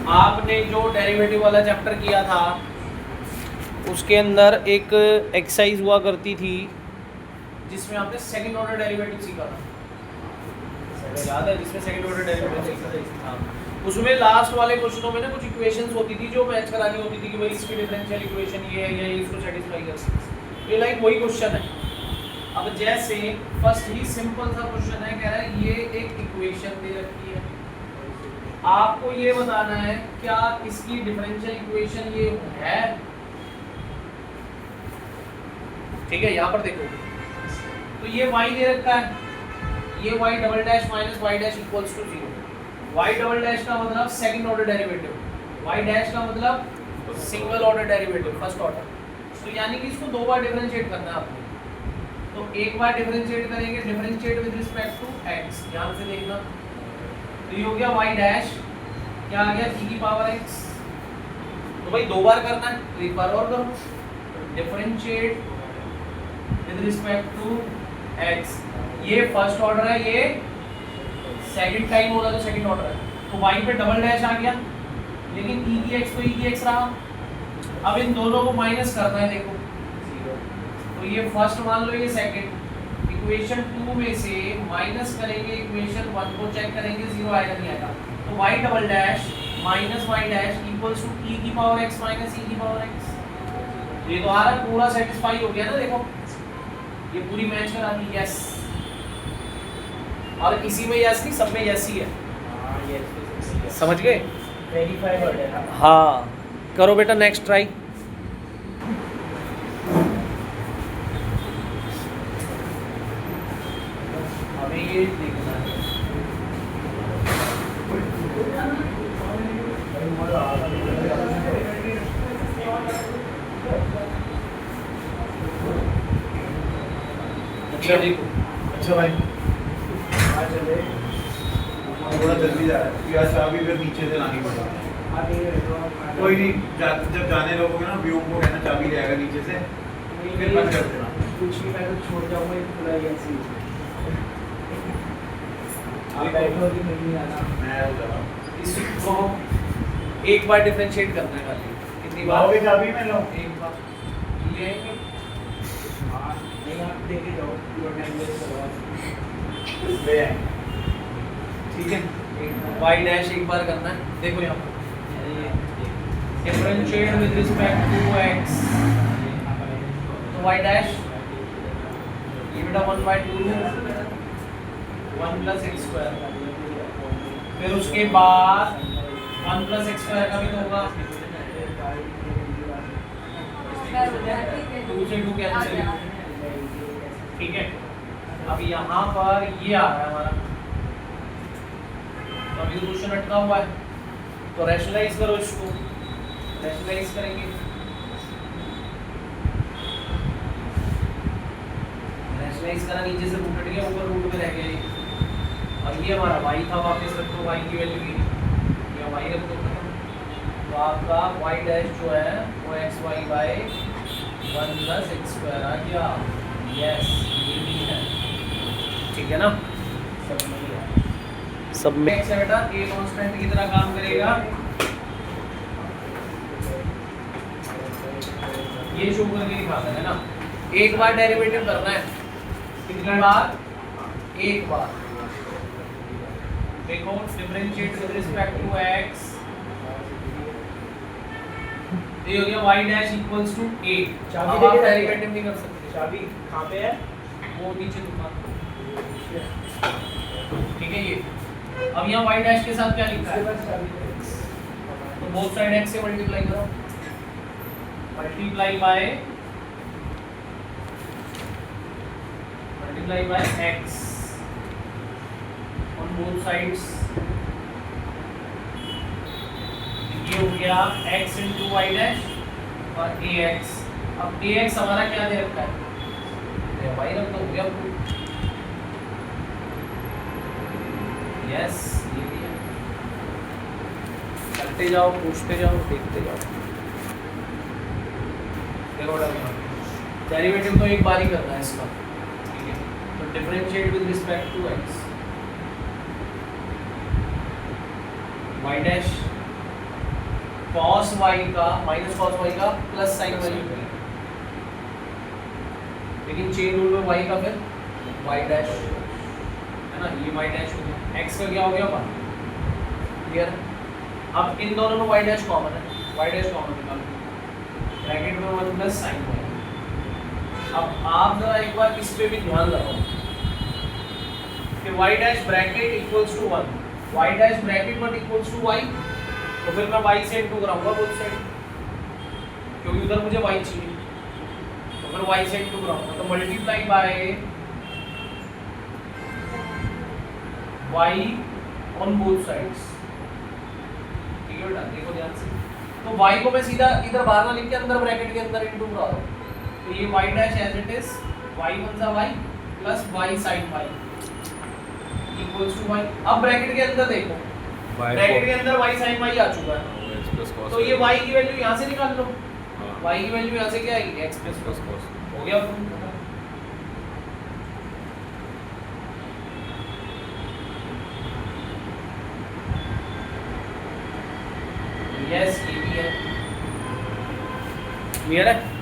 आपने जो डेरिवेटिव वाला चैप्टर किया था उसके अंदर एक एक्सरसाइज हुआ करती थी जिसमें आपने सेकंड ऑर्डर डेरिवेटिव सीखा था, याद है? जिसमें सेकंड ऑर्डर डेरिवेटिव सीखा था। हाँ, उसमें लास्ट वाले क्वेश्चनों में ना कुछ इक्वेशंस होती थी जो मैच करानी होती थी कि भाई इसकी डिफरेंशियल इक्वेशन ये है या ये इसको सेटिस्फाई कर। ये लाइक वही क्वेश्चन है। अब जैसे फर्स्ट ही सिंपल सा क्वेश्चन है, कह रहा है ये एक इक्वेशन दे रखी है, आपको ये बताना है क्या इसकी डिफरेंशियल इक्वेशन ये है। ठीक है, यहाँ पर देखो तो ये y दे रखा है, ये y double dash minus y dash equals to 0। y double dash का मतलब second order derivative, y dash का मतलब single order derivative, first order. तो यानी कि इसको दो बार डिफरेंशिएट करना है आपको। तो एक बार डिफरेंशिएट करेंगे, differentiate with respect to x, ध्यान से देखना। तो ये हो गया y डैश, क्या आ गया e की पावर x। तो भाई दो बार करना है तो एक बार और करो, differentiate with respect to x। ये फर्स्ट ऑर्डर है, ये सेकंड टाइम होगा तो सेकंड ऑर्डर है। तो y पे डबल डैश आ गया, लेकिन e की x तो e की x रहा। अब इन दोनों को माइनस करना है, देखो तो ये फर्स्ट मान लो, ये सेकंड। इक्वेशन 2 में से माइनस करेंगे इक्वेशन 1 को, चेक करेंगे 0 आएगा नहीं आएगा। तो y double dash minus y dash equals to e की पावर x माइनस e की पावर x। ये तो आ रहा पूरा सेटिस्फाई हो गया ना, देखो ये पूरी मैच करा दी, यस। और इसी में यस नहीं, सब में यस ही है, समझ गए? वेरीफाई वर्ड है। हाँ, करो बेटा नेक्स्ट ट्राई। अभी ये देखना है, अच्छा भाई थोड़ा जल्दी जा रहा है, या चाबी फिर नीचे से लानी पड़ेगी। कोई नहीं, जब जाने लोगोगे ना व्यूम को कहना चाबी ले आएगा नीचे से, फिर बंद कर देना। कुछ भी मैं तो छोड़ जाऊंगा, ये पूरा ऐसे ही आप बैठो कि नहीं आना। मैं हो जा रहा हूँ। इसको एक बार डिफरेंशिएट करना है खाली। कितनी बार? लाओगे चाबी? मैं लाऊं? एक बार ये है हाँ, नहीं आप देखे जाओ, पूरा टाइम वेस्ट करवा। ले आए, ठीक है। y डैश एक बार करना है, देखो यहाँ पर differentiate with respect to x। तो y डैश ये बेटा 1/2 1 प्लस एक्स स्क्वायर, फिर उसके बाद 1 प्लस एक्स स्क्वायर का भी तो होगा, 2 से 2 कैंसिल। ठीक है, अब यहाँ पर ये आ रहा है हमारा, तो अभी क्वेश्चन अटका हुआ है, तो रैशनलाइज करो इसको। रैशनलाइज करेंगे, रैशनलाइज करा, नीचे से रूट हट गया, ऊपर रूट में रह गया ये। और ये हमारा y था, वापस रख दो y की वैल्यू की, ये y रख दो। तो आपका y डैश जो है वो xy by 1 plus x square आ गया। यस, ये भी है, ठीक है ना? सब में x है बेटा, a कांस्टेंट की तरह काम करेगा। ये शो करके दिखाता है ना, एक बार डेरिवेटिव करना है। कितनी बार? एक बार। देखो differentiate with respect to x, ये हो गया y dash equals to a। चाबी देके डेरिवेटिव नहीं कर सकते। चाबी कहाँ पे है? वो नीचे दुकान, ठीक है। ये अब यहाँ y डैश के साथ क्या लिखा है? तो बोथ साइड x से मल्टीप्लाई करो, multiply by x on both sides. ये हो गया x इंटू वाई डैश और ax। अब ax हमारा क्या दे रखा है? y रख दो, हो गया। यस, ये भी है। चलते जाओ, पूछते जाओ, देखते जाओ। डेरिवेटिव तो एक बार ही करना है इसका, ठीक है? तो differentiate with respect to x, y dash cos y का माइनस cos y का प्लस sin y, लेकिन चेन रूल में y का फिर y डैश है ना, ये y डैश हो गया, x का क्या हो गया 1, क्लियर। अब इन दोनों में y डैश कॉमन है, y डैश कॉमन निकाल ब्रैकेट में 1 प्लस sin y। अब आप जरा एक बार इस पे भी ध्यान लगाओ कि y dash bracket equals to 1, y dash bracket but equals to y, तो फिर मैं y से इनटू कराऊंगा बोथ साइड, क्योंकि उधर मुझे y चाहिए, तो फिर y से इनटू कराऊंगा, तो multiply by y on both sides, ठीक है बेटा, देखो ध्यान से। तो y को मैं सीधा इधर बाहर ना लिख के अंदर ब्रैकेट के अंदर इनटू करा दूं, तो ये y dash as it is y one सा y plus y sin y equals to y। अब ब्रैकेट के अंदर देखो, ब्रैकेट के अंदर y sin y आ चुका है, तो ये y की वैल्यू यहाँ से निकाल लो, y की वैल्यू यहाँ से क्या आएगी x प्लस cos, हो गया। यस ये भी है, क्लियर है।